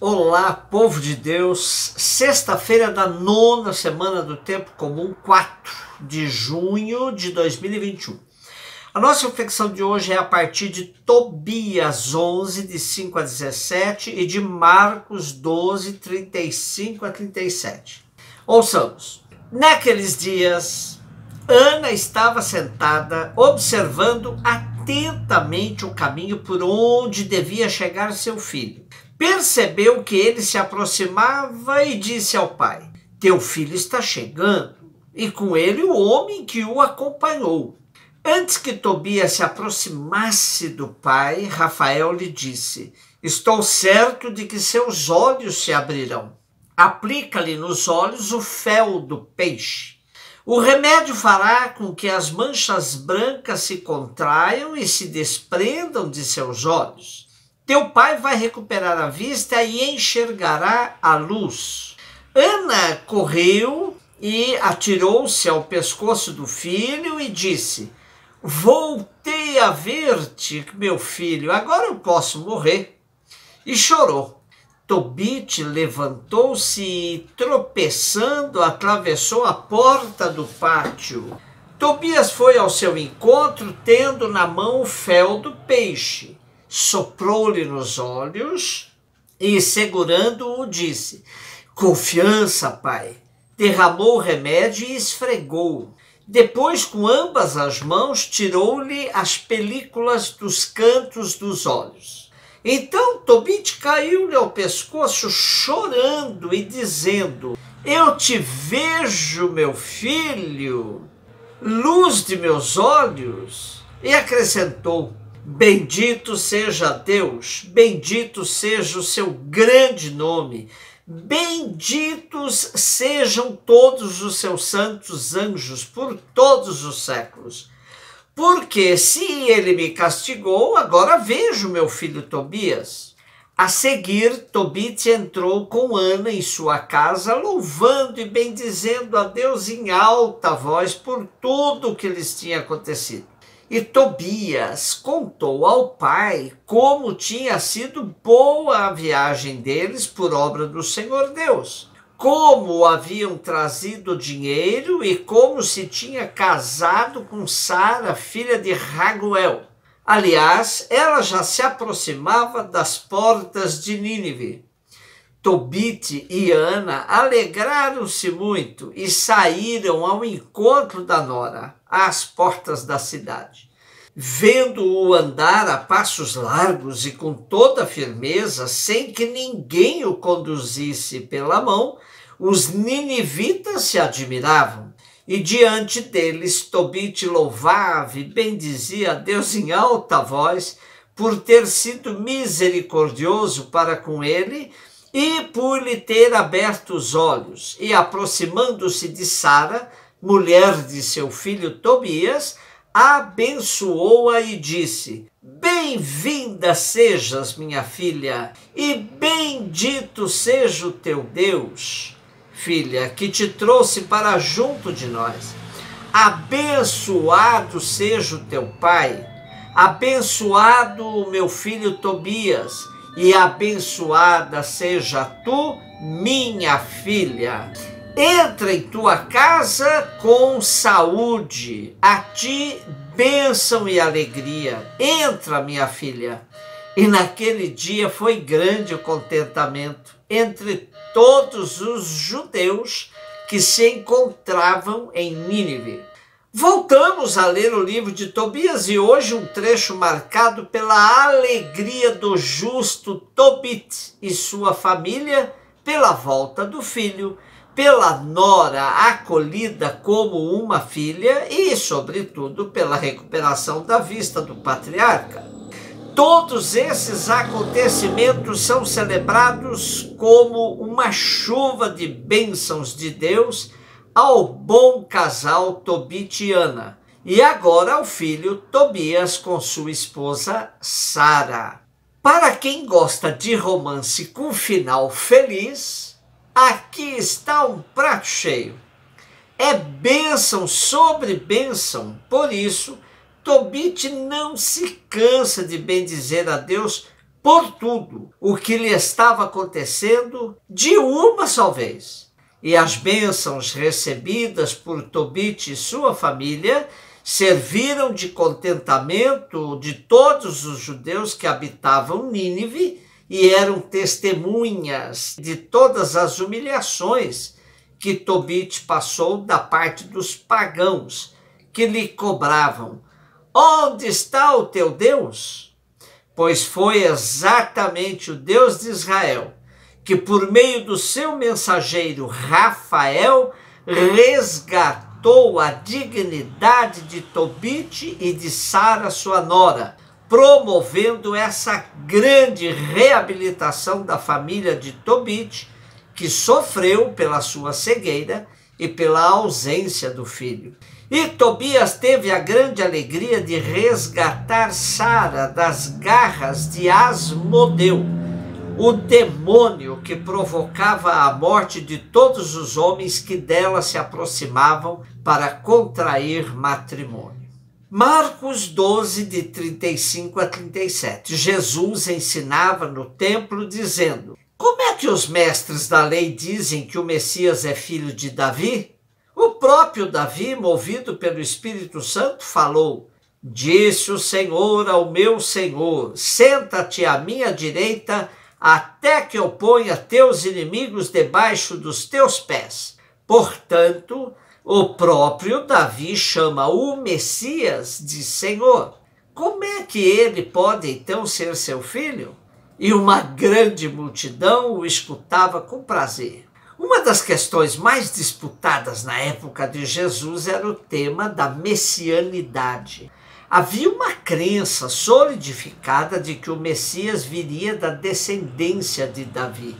Olá, povo de Deus, sexta-feira da nona semana do Tempo Comum, 4 de junho de 2021. A nossa reflexão de hoje é a partir de Tobias 11, de 5 a 17 e de Marcos 12, 35 a 37. Ouçamos. Naqueles dias, Ana estava sentada observando atentamente o caminho por onde devia chegar seu filho. Percebeu que ele se aproximava e disse ao pai: "Teu filho está chegando", e com ele o homem que o acompanhou. Antes que Tobias se aproximasse do pai, Rafael lhe disse: "Estou certo de que seus olhos se abrirão. Aplica-lhe nos olhos o fel do peixe. O remédio fará com que as manchas brancas se contraiam e se desprendam de seus olhos. Teu pai vai recuperar a vista e enxergará a luz." Ana correu e atirou-se ao pescoço do filho e disse: "Voltei a ver-te, meu filho, agora eu posso morrer." E chorou. Tobit levantou-se e, tropeçando, atravessou a porta do pátio. Tobias foi ao seu encontro, tendo na mão o fel do peixe. Soprou-lhe nos olhos e, segurando-o, disse: "Confiança, pai." Derramou o remédio e esfregou-o. Depois, com ambas as mãos, tirou-lhe as películas dos cantos dos olhos. Então Tobit caiu-lhe ao pescoço, chorando e dizendo: "Eu te vejo, meu filho, luz de meus olhos." E acrescentou: "Bendito seja Deus, bendito seja o seu grande nome, benditos sejam todos os seus santos anjos por todos os séculos. Porque se ele me castigou, agora vejo meu filho Tobias." A seguir, Tobit entrou com Ana em sua casa, louvando e bendizendo a Deus em alta voz por tudo o que lhes tinha acontecido. E Tobias contou ao pai como tinha sido boa a viagem deles por obra do Senhor Deus, como haviam trazido dinheiro e como se tinha casado com Sara, filha de Raguel. Aliás, ela já se aproximava das portas de Nínive. Tobit e Ana alegraram-se muito e saíram ao encontro da nora, às portas da cidade. Vendo-o andar a passos largos e com toda firmeza, sem que ninguém o conduzisse pela mão, os ninivitas se admiravam. E diante deles Tobit louvava e bendizia a Deus em alta voz por ter sido misericordioso para com ele e por lhe ter aberto os olhos. E aproximando-se de Sara, mulher de seu filho Tobias, abençoou-a e disse: "Bem-vinda sejas, minha filha, e bendito seja o teu Deus, filha, que te trouxe para junto de nós. Abençoado seja o teu pai, abençoado o meu filho Tobias, e abençoada seja tu, minha filha. Entra em tua casa com saúde, a ti bênção e alegria. Entra, minha filha." E naquele dia foi grande o contentamento entre todos os judeus que se encontravam em Nínive. Voltamos a ler o livro de Tobias e hoje um trecho marcado pela alegria do justo Tobit e sua família pela volta do filho, pela nora acolhida como uma filha e, sobretudo, pela recuperação da vista do patriarca. Todos esses acontecimentos são celebrados como uma chuva de bênçãos de Deus ao bom casal Tobit e Ana, e agora ao filho Tobias com sua esposa Sara. Para quem gosta de romance com final feliz, aqui está um prato cheio. É bênção sobre bênção, por isso Tobit não se cansa de bendizer a Deus por tudo o que lhe estava acontecendo de uma só vez. E as bênçãos recebidas por Tobit e sua família serviram de contentamento de todos os judeus que habitavam Nínive e eram testemunhas de todas as humilhações que Tobit passou da parte dos pagãos, que lhe cobravam: onde está o teu Deus? Pois foi exatamente o Deus de Israel que, por meio do seu mensageiro Rafael, resgatou a dignidade de Tobit e de Sara, sua nora, promovendo essa grande reabilitação da família de Tobit, que sofreu pela sua cegueira e pela ausência do filho. E Tobias teve a grande alegria de resgatar Sara das garras de Asmodeu, o demônio que provocava a morte de todos os homens que dela se aproximavam para contrair matrimônio. Marcos 12, de 35 a 37. Jesus ensinava no templo dizendo: como é que os mestres da lei dizem que o Messias é filho de Davi? O próprio Davi, movido pelo Espírito Santo, falou: disse o Senhor ao meu Senhor, senta-te à minha direita, até que eu ponha teus inimigos debaixo dos teus pés. Portanto, o próprio Davi chama o Messias de Senhor. Como é que ele pode então ser seu filho? E uma grande multidão o escutava com prazer. Uma das questões mais disputadas na época de Jesus era o tema da messianidade. Havia uma crença solidificada de que o Messias viria da descendência de Davi.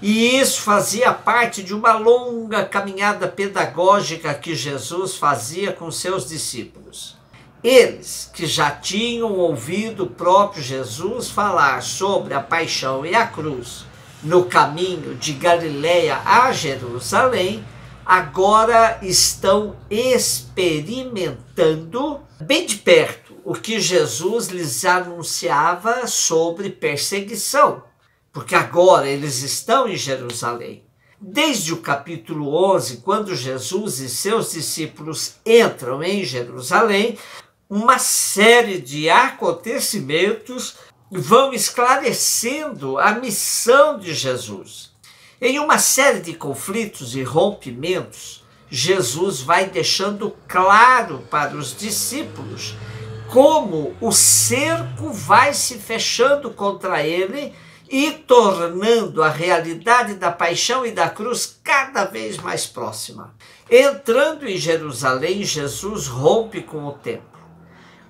E isso fazia parte de uma longa caminhada pedagógica que Jesus fazia com seus discípulos. Eles, que já tinham ouvido o próprio Jesus falar sobre a paixão e a cruz no caminho de Galiléia a Jerusalém, agora estão experimentando bem de perto o que Jesus lhes anunciava sobre perseguição, porque agora eles estão em Jerusalém. Desde o capítulo 11, quando Jesus e seus discípulos entram em Jerusalém, uma série de acontecimentos vão esclarecendo a missão de Jesus. Em uma série de conflitos e rompimentos, Jesus vai deixando claro para os discípulos como o cerco vai se fechando contra ele e tornando a realidade da paixão e da cruz cada vez mais próxima. Entrando em Jerusalém, Jesus rompe com o templo,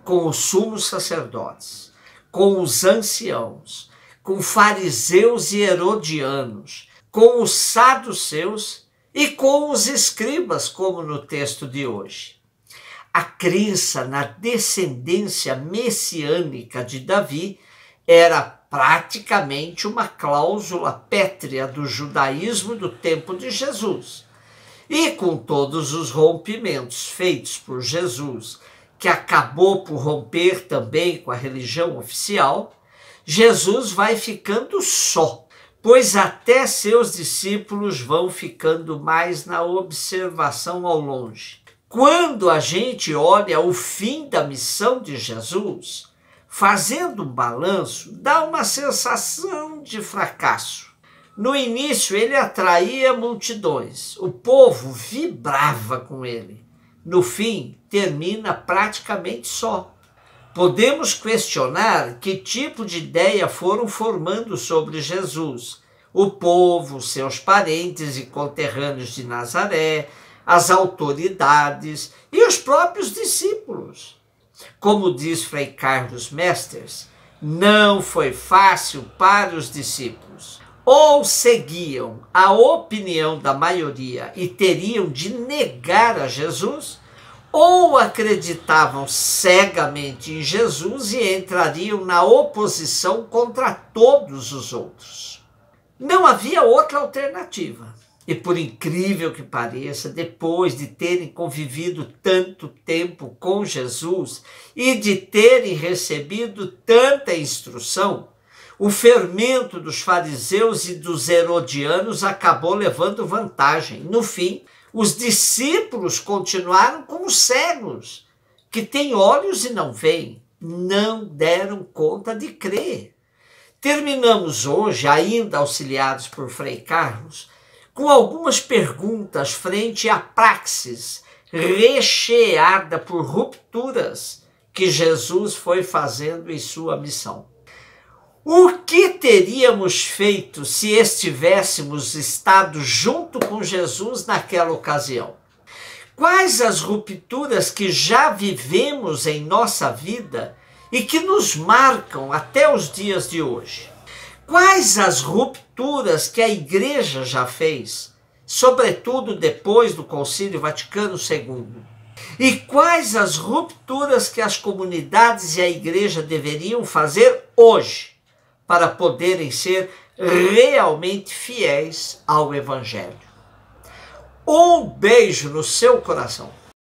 com os sumos sacerdotes, com os anciãos, com fariseus e herodianos, com os saduceus e com os escribas, como no texto de hoje. A crença na descendência messiânica de Davi era praticamente uma cláusula pétrea do judaísmo do tempo de Jesus. E com todos os rompimentos feitos por Jesus, que acabou por romper também com a religião oficial, Jesus vai ficando só, pois até seus discípulos vão ficando mais na observação ao longe. Quando a gente olha o fim da missão de Jesus, fazendo um balanço, dá uma sensação de fracasso. No início ele atraía multidões, o povo vibrava com ele. No fim, termina praticamente só. Podemos questionar que tipo de ideia foram formando sobre Jesus. O povo, seus parentes e conterrâneos de Nazaré, as autoridades e os próprios discípulos. Como diz Frei Carlos Mesters, não foi fácil para os discípulos. Ou seguiam a opinião da maioria e teriam de negar a Jesus, ou acreditavam cegamente em Jesus e entrariam na oposição contra todos os outros. Não havia outra alternativa. E por incrível que pareça, depois de terem convivido tanto tempo com Jesus e de terem recebido tanta instrução, O fermento dos fariseus e dos herodianos acabou levando vantagem. No fim, os discípulos continuaram como cegos, que têm olhos e não veem. Não deram conta de crer. Terminamos hoje, ainda auxiliados por Frei Carlos, com algumas perguntas frente à praxis recheada por rupturas que Jesus foi fazendo em sua missão. O que teríamos feito se estivéssemos estado junto com Jesus naquela ocasião? Quais as rupturas que já vivemos em nossa vida e que nos marcam até os dias de hoje? Quais as rupturas que a Igreja já fez, sobretudo depois do Concílio Vaticano II? E quais as rupturas que as comunidades e a Igreja deveriam fazer hoje para poderem ser realmente fiéis ao Evangelho? Um beijo no seu coração.